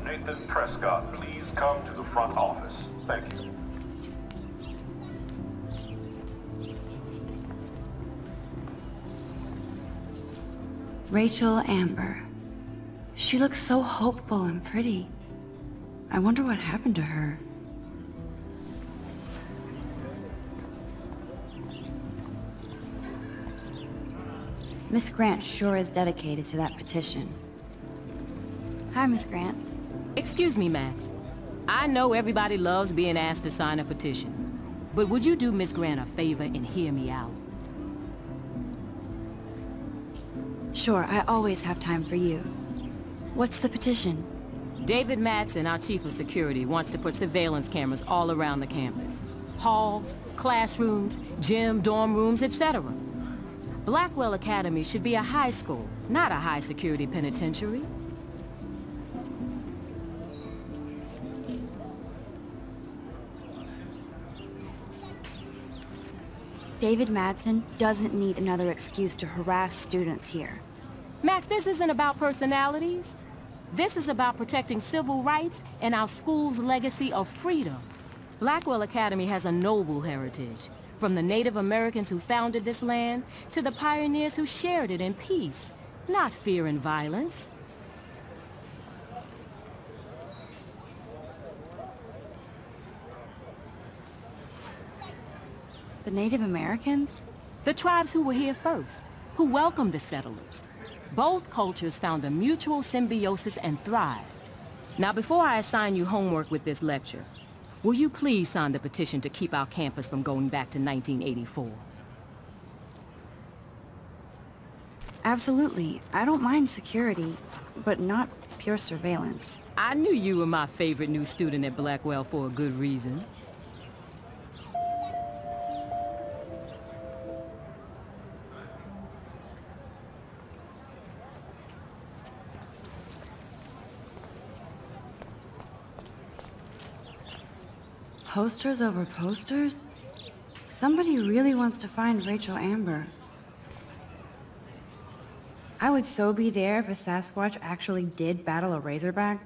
Nathan Prescott, please come to the front office. Thank you. Rachel Amber. She looks so hopeful and pretty. I wonder what happened to her. Miss Grant sure is dedicated to that petition. Hi, Miss Grant. Excuse me, Max. I know everybody loves being asked to sign a petition, but would you do Miss Grant a favor and hear me out? Sure, I always have time for you. What's the petition? David Madsen, our chief of security, wants to put surveillance cameras all around the campus. Halls, classrooms, gym, dorm rooms, etc. Blackwell Academy should be a high school, not a high-security penitentiary. David Madsen doesn't need another excuse to harass students here. Max, this isn't about personalities. This is about protecting civil rights and our school's legacy of freedom. Blackwell Academy has a noble heritage, from the Native Americans who founded this land to the pioneers who shared it in peace, not fear and violence. The Native Americans? The tribes who were here first, who welcomed the settlers. Both cultures found a mutual symbiosis and thrived. Now, before I assign you homework with this lecture, will you please sign the petition to keep our campus from going back to 1984? Absolutely. I don't mind security, but not pure surveillance. I knew you were my favorite new student at Blackwell for a good reason. Posters over posters? Somebody really wants to find Rachel Amber. I would so be there if a Sasquatch actually did battle a Razorback.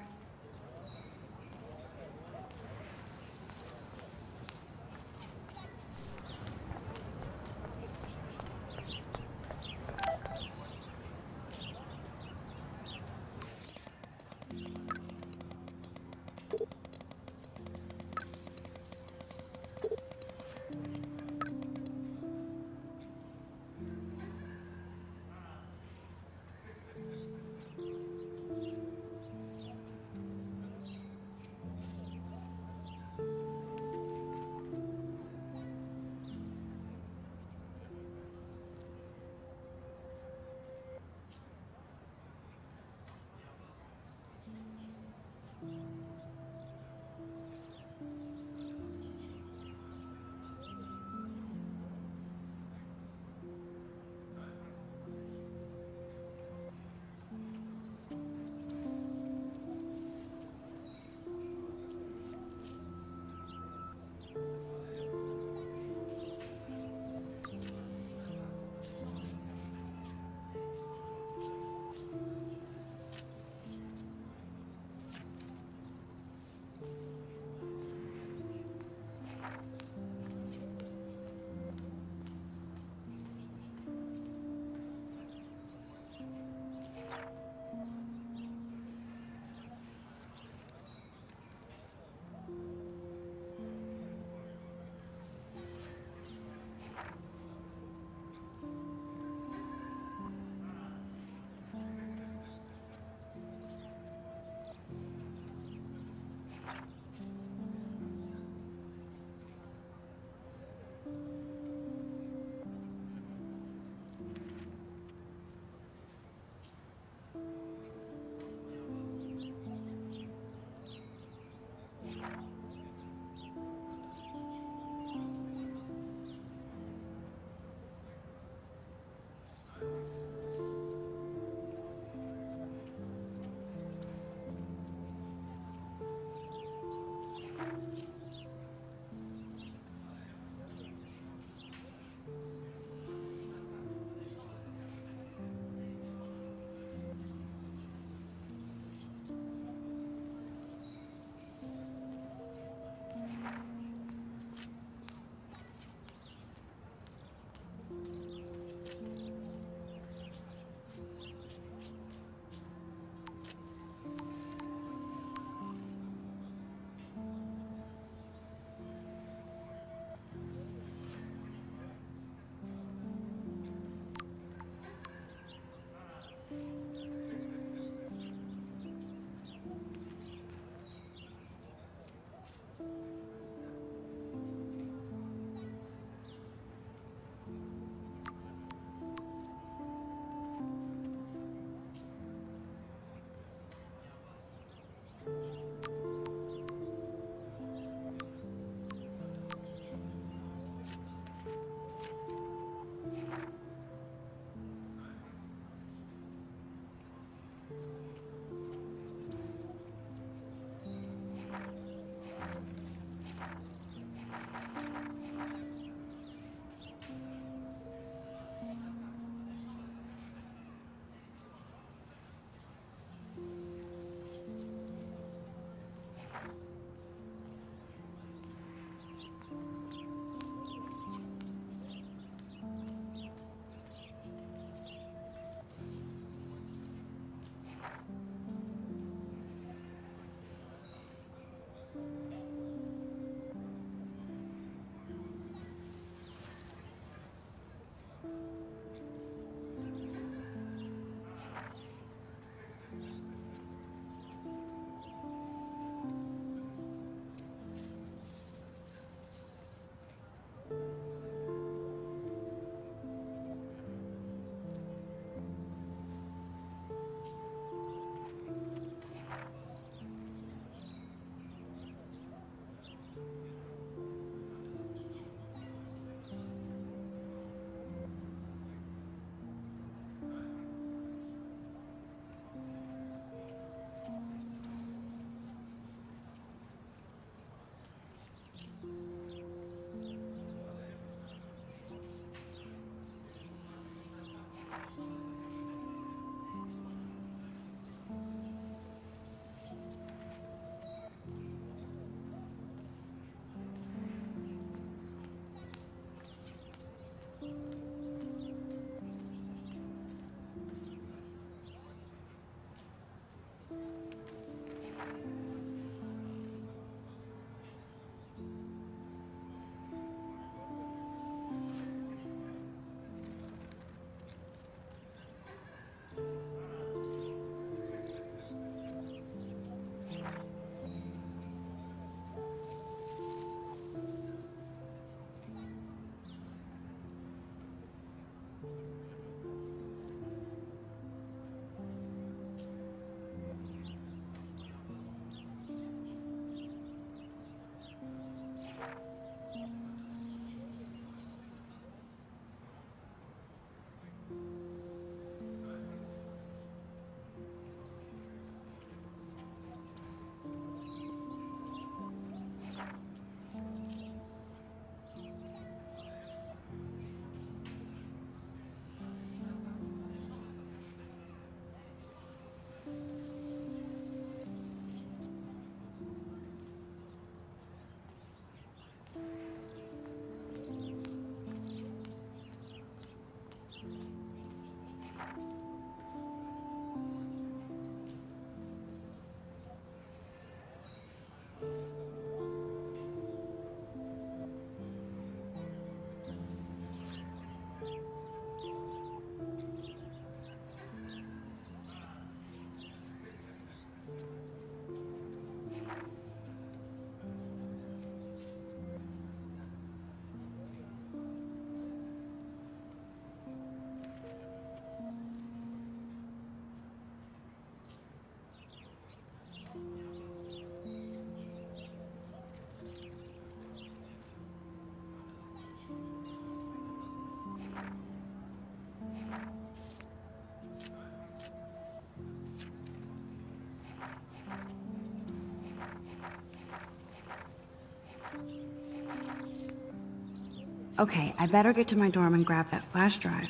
Okay, I better get to my dorm and grab that flash drive.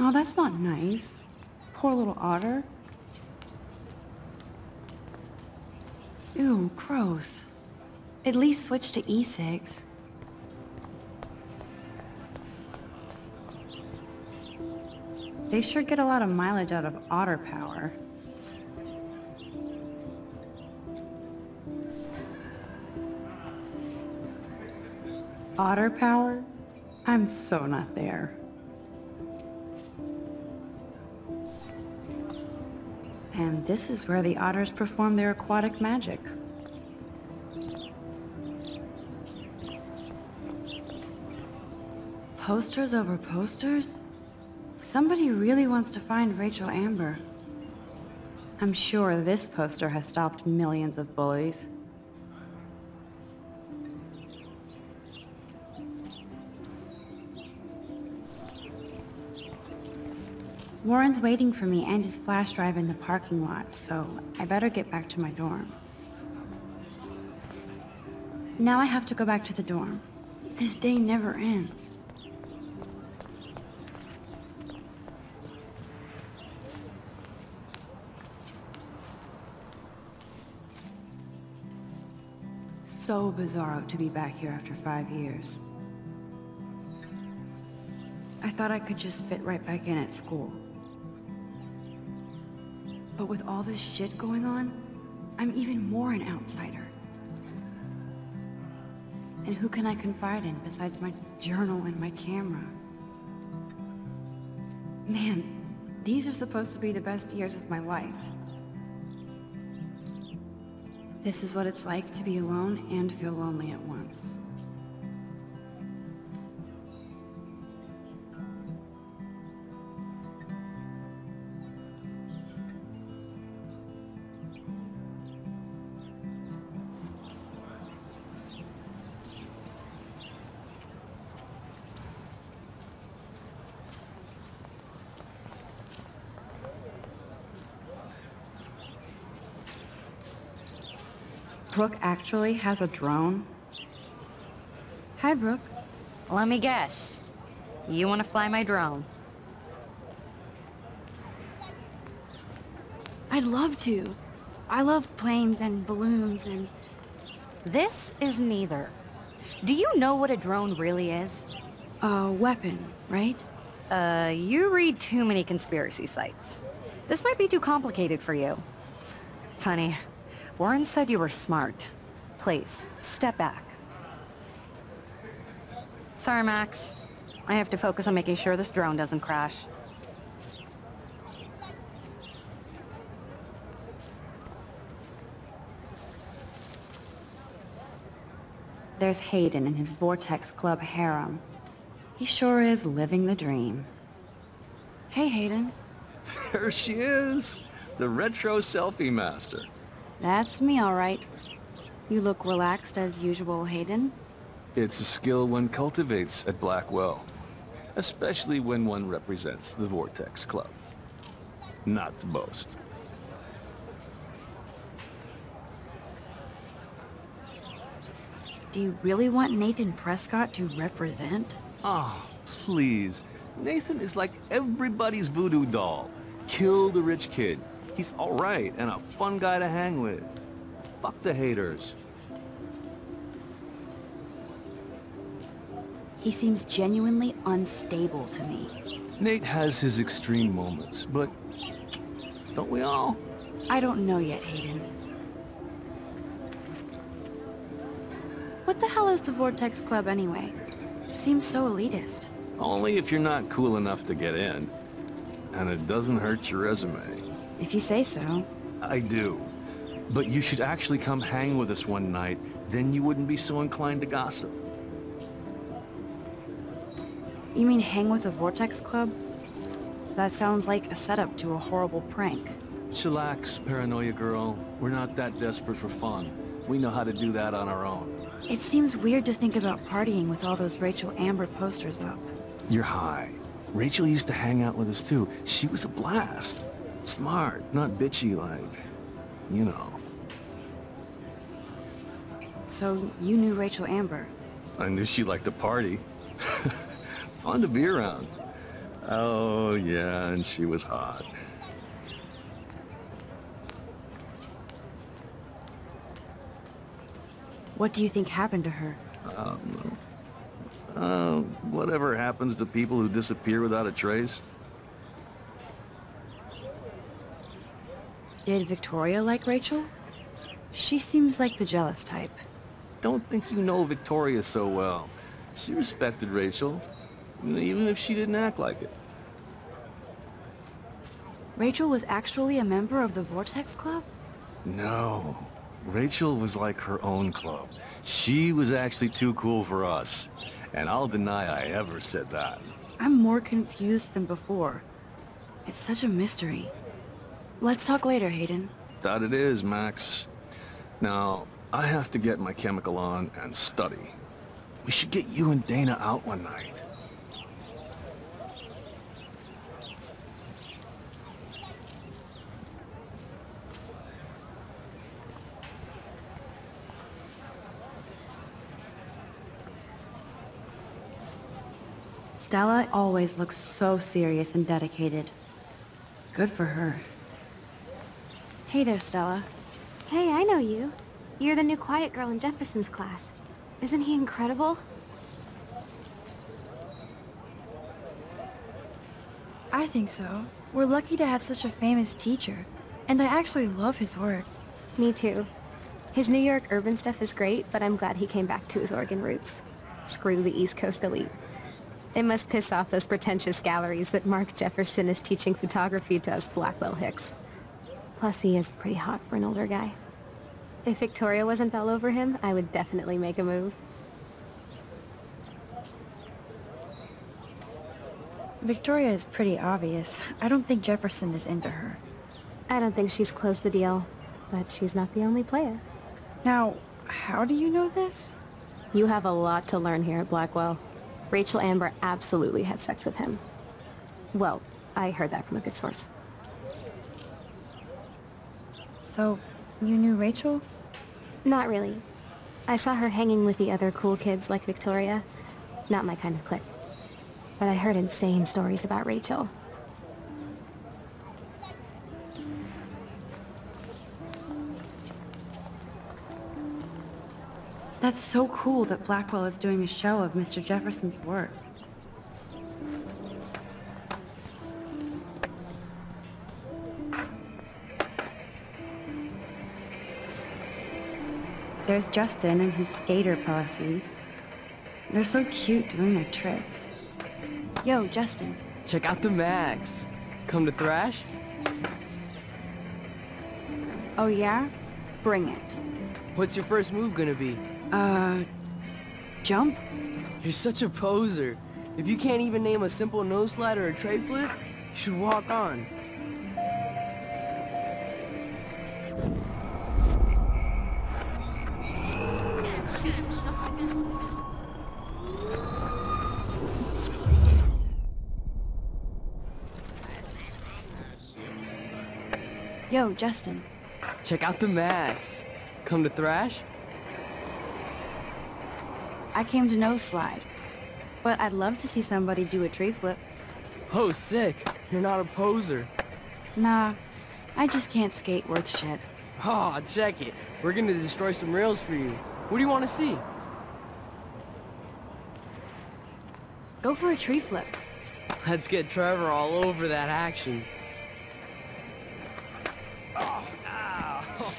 Oh, that's not nice. Poor little otter. Ew, gross. At least switch to e-cigs. They sure get a lot of mileage out of otter power. Otter power? I'm so not there. And this is where the otters perform their aquatic magic. Posters over posters? Somebody really wants to find Rachel Amber. I'm sure this poster has stopped millions of bullies. Warren's waiting for me and his flash drive in the parking lot, so I better get back to my dorm. Now I have to go back to the dorm. This day never ends. So bizarro to be back here after 5 years. I thought I could just fit right back in at school. But with all this shit going on, I'm even more an outsider. And who can I confide in besides my journal and my camera? Man, these are supposed to be the best years of my life. This is what it's like to be alone and feel lonely at once. Brooke actually has a drone? Hi, Brooke. Let me guess. You want to fly my drone? I'd love to. I love planes and balloons and... This is neither. Do you know what a drone really is? A weapon, right? You read too many conspiracy sites. This might be too complicated for you. Funny. Warren said you were smart. Please, step back. Sorry, Max. I have to focus on making sure this drone doesn't crash. There's Hayden and his Vortex Club harem. He sure is living the dream. Hey, Hayden. There she is, the retro selfie master. That's me, all right. You look relaxed as usual, Hayden. It's a skill one cultivates at Blackwell, especially when one represents the Vortex Club. Not to boast. Do you really want Nathan Prescott to represent? Oh, please. Nathan is like everybody's voodoo doll. Kill the rich kid. He's all right and a fun guy to hang with. Fuck the haters. He seems genuinely unstable to me. Nate has his extreme moments, but don't we all? I don't know yet, Hayden. What the hell is the Vortex Club anyway? It seems so elitist. Only if you're not cool enough to get in. And it doesn't hurt your resume. If you say so. I do. But you should actually come hang with us one night, then you wouldn't be so inclined to gossip. You mean hang with the Vortex Club? That sounds like a setup to a horrible prank. Chillax, paranoia girl. We're not that desperate for fun. We know how to do that on our own. It seems weird to think about partying with all those Rachel Amber posters up. You're high. Rachel used to hang out with us too. She was a blast. Smart, not bitchy like, you know. So you knew Rachel Amber? I knew she liked to party. Fun to be around. Oh yeah, and she was hot. What do you think happened to her? Whatever happens to people who disappear without a trace. Did Victoria like Rachel? She seems like the jealous type. Don't think you know Victoria so well. She respected Rachel, even if she didn't act like it. Rachel was actually a member of the Vortex Club? No. Rachel was like her own club. She was actually too cool for us. And I'll deny I ever said that. I'm more confused than before. It's such a mystery. Let's talk later, Hayden. That it is, Max. Now, I have to get my chemical on and study. We should get you and Dana out one night. Stella always looks so serious and dedicated. Good for her. Hey there, Stella. Hey, I know you. You're the new quiet girl in Jefferson's class. Isn't he incredible? I think so. We're lucky to have such a famous teacher. And I actually love his work. Me too. His New York urban stuff is great, but I'm glad he came back to his Oregon roots. Screw the East Coast elite. It must piss off those pretentious galleries that Mark Jefferson is teaching photography to us Blackwell Hicks. Plus, he is pretty hot for an older guy. If Victoria wasn't all over him, I would definitely make a move. Victoria is pretty obvious. I don't think Jefferson is into her. I don't think she's closed the deal, but she's not the only player. Now, how do you know this? You have a lot to learn here at Blackwell. Rachel Amber absolutely had sex with him. Well, I heard that from a good source. So, you knew Rachel? Not really. I saw her hanging with the other cool kids like Victoria. Not my kind of clique. But I heard insane stories about Rachel. That's so cool that Blackwell is doing a show of Mr. Jefferson's work. There's Justin and his skater posse. They're so cute doing their tricks. Yo, Justin. Check out the Max. Come to thrash? Oh yeah? Bring it. What's your first move gonna be? Jump? You're such a poser. If you can't even name a simple nose slide or a tray flip, you should walk on. Yo, Justin. Check out the Max. Come to thrash? I came to nose slide. But I'd love to see somebody do a tree flip. Oh, sick. You're not a poser. Nah, I just can't skate worth shit. Oh, check it. We're gonna destroy some rails for you. What do you want to see? Go for a tree flip. Let's get Trevor all over that action.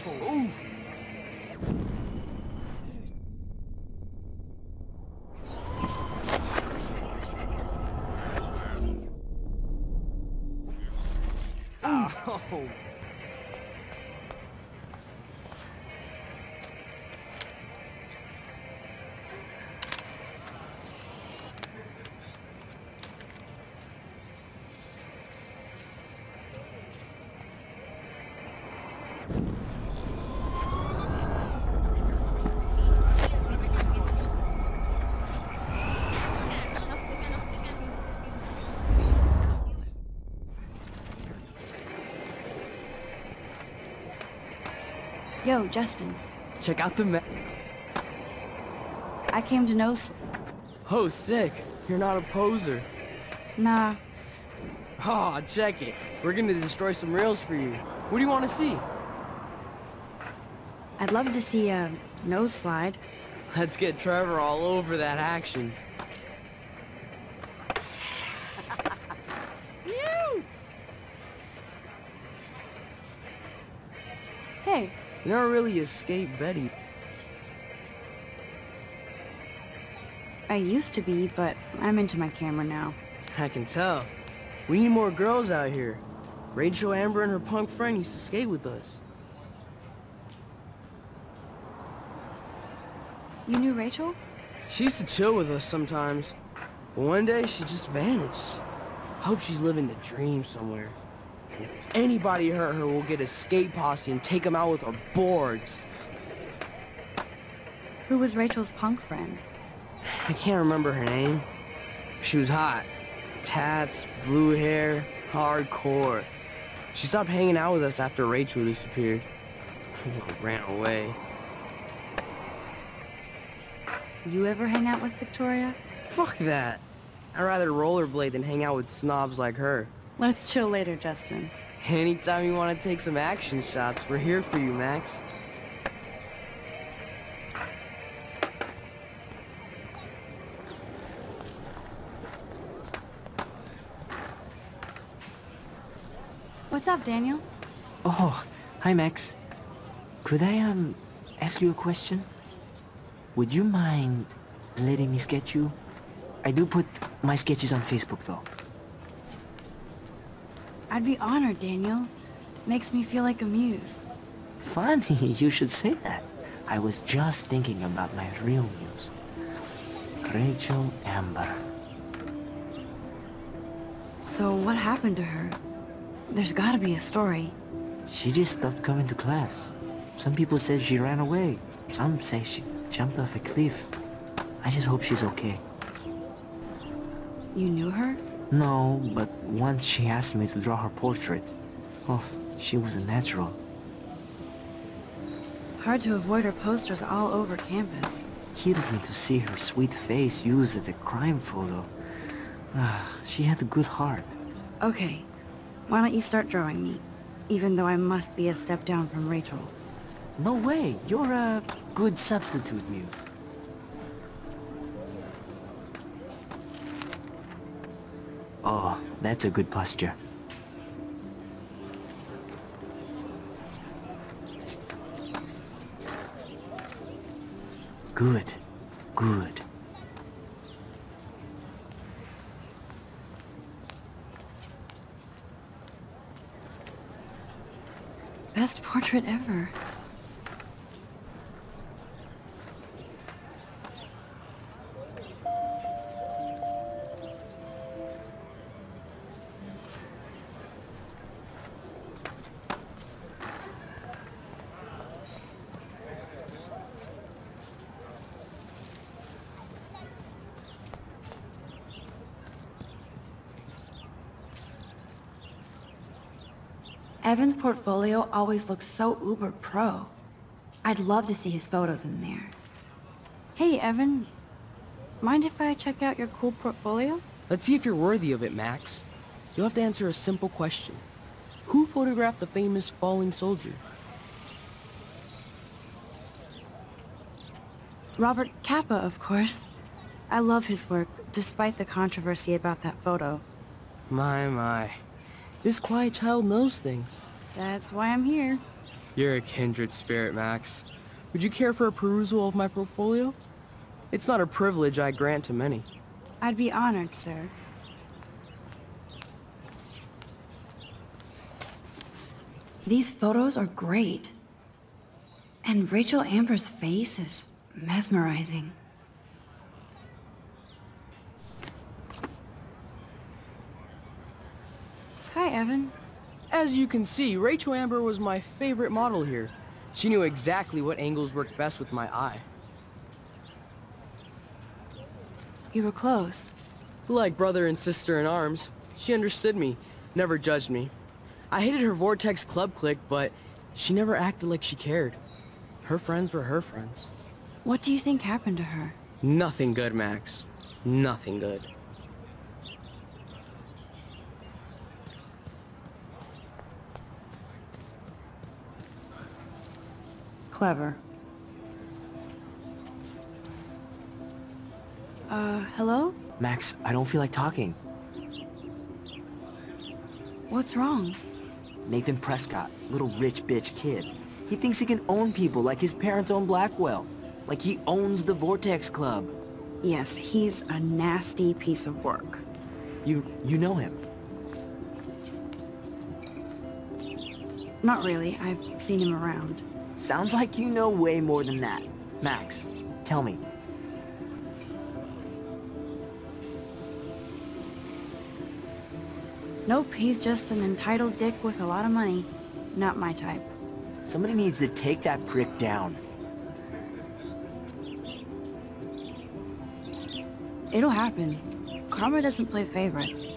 Ooh. Oh. Yo, Justin. Check out the I came to nose... Oh, sick. You're not a poser. Nah, Oh, check it. We're gonna destroy some rails for you. What do you want to see? I'd love to see a nose slide. Let's get Trevor all over that action. Hey, You never really escaped Betty. I used to be, but I'm into my camera now. I can tell. We need more girls out here. Rachel Amber and her punk friend used to skate with us. You knew Rachel? She used to chill with us sometimes. But one day, she just vanished. I hope she's living the dream somewhere. And if anybody hurt her, we'll get a skate posse and take them out with our boards. Who was Rachel's punk friend? I can't remember her name. She was hot. Tats, blue hair, hardcore. She stopped hanging out with us after Rachel disappeared. Ran away. You ever hang out with Victoria? Fuck that. I'd rather rollerblade than hang out with snobs like her. Let's chill later, Justin. Anytime you want to take some action shots, we're here for you, Max. What's up, Daniel? Oh, hi, Max. Could I, ask you a question? Would you mind letting me sketch you? I do put my sketches on Facebook, though. I'd be honored, Daniel. Makes me feel like a muse. Funny, you should say that. I was just thinking about my real muse. Rachel Amber. So what happened to her? There's gotta be a story. She just stopped coming to class. Some people said she ran away. Some say she jumped off a cliff. I just hope she's okay. You knew her? No, but once she asked me to draw her portrait. Oh, she was a natural. Hard to avoid her posters all over campus. Kills me to see her sweet face used as a crime photo. She had a good heart. Okay, why don't you start drawing me? Even though I must be a step down from Rachel. No way, you're a good substitute, Muse. Oh, that's a good posture. Good, good. Best portrait ever. Evan's portfolio always looks so uber pro. I'd love to see his photos in there. Hey, Evan. Mind if I check out your cool portfolio? Let's see if you're worthy of it, Max. You'll have to answer a simple question. Who photographed the famous falling soldier? Robert Capa, of course. I love his work, despite the controversy about that photo. My. This quiet child knows things. That's why I'm here. You're a kindred spirit, Max. Would you care for a perusal of my portfolio? It's not a privilege I grant to many. I'd be honored, sir. These photos are great. And Rachel Amber's face is mesmerizing. Hi, Evan. As you can see, Rachel Amber was my favorite model here. She knew exactly what angles worked best with my eye. You were close. Like brother and sister in arms. She understood me, never judged me. I hated her Vortex Club clique, but she never acted like she cared. Her friends were her friends. What do you think happened to her? Nothing good, Max. Nothing good. Clever. Hello? Max, I don't feel like talking. What's wrong? Nathan Prescott, little rich bitch kid. He thinks he can own people like his parents own Blackwell. Like he owns the Vortex Club. Yes, he's a nasty piece of work. You know him? Not really. I've seen him around. Sounds like you know way more than that. Max, tell me. Nope, he's just an entitled dick with a lot of money. Not my type. Somebody needs to take that prick down. It'll happen. Karma doesn't play favorites.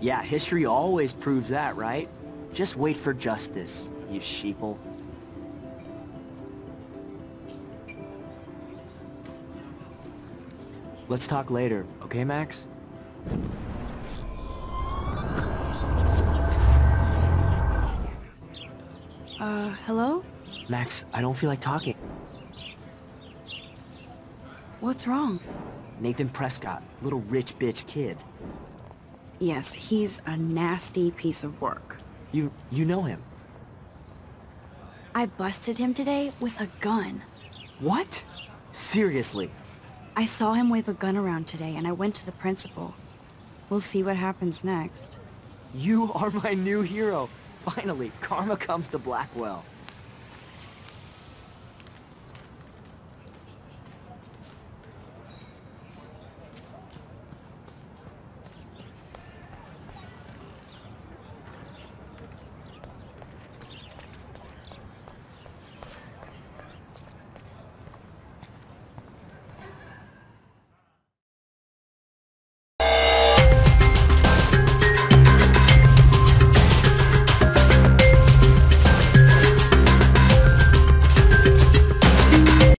Yeah, history always proves that, right? Just wait for justice, you sheeple. Let's talk later, okay, Max? Hello? Max, I don't feel like talking. What's wrong? Nathan Prescott, little rich bitch kid. Yes, he's a nasty piece of work. You know him. I busted him today with a gun. What? Seriously? I saw him wave a gun around today and I went to the principal. We'll see what happens next. You are my new hero. Finally, karma comes to Blackwell.